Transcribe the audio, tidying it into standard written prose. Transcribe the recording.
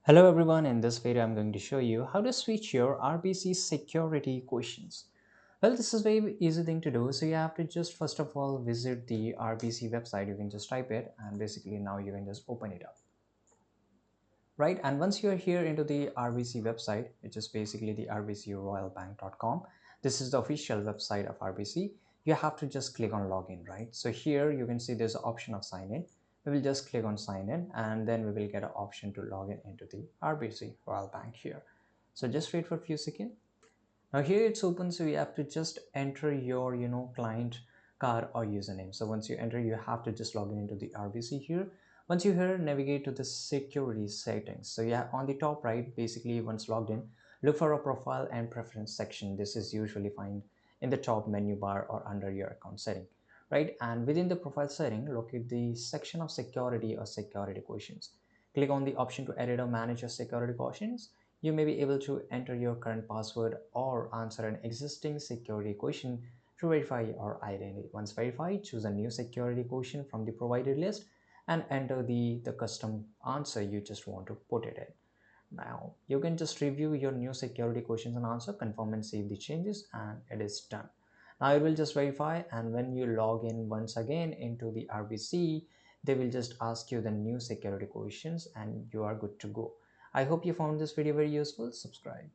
Hello everyone, in this video I'm going to show you how to switch your RBC security questions. Well, this is a very easy thing to do. So you have to just first of all visit the RBC website. You can just type it and basically now you can just open it up. Right, and once you're here into the RBC website, which is basically the rbcroyalbank.com, this is the official website of RBC. You have to just click on login, right? So here you can see there's an option of sign in. We will just click on sign in and then we will get an option to log in into the RBC Royal Bank here. So just wait for a few seconds. Now here it's open, so you have to just enter your client card or username. So once you enter, you have to just log in into the RBC here. Once you here navigate to the security settings, so yeah, on the top right, basically once logged in, look for a profile and preference section. This is usually found in the top menu bar or under your account setting, right? And within the profile setting, locate the section of security or security questions. Click on the option to edit or manage your security questions. You may be able to enter your current password or answer an existing security question to verify your identity. Once verified, choose a new security question from the provided list and enter the custom answer you just want to put it in. Now, you can just review your new security questions and answer, confirm and save the changes, and it is done. Now, it will just verify, and when you log in once again into the RBC, they will just ask you the new security questions and you are good to go. I hope you found this video very useful. Subscribe.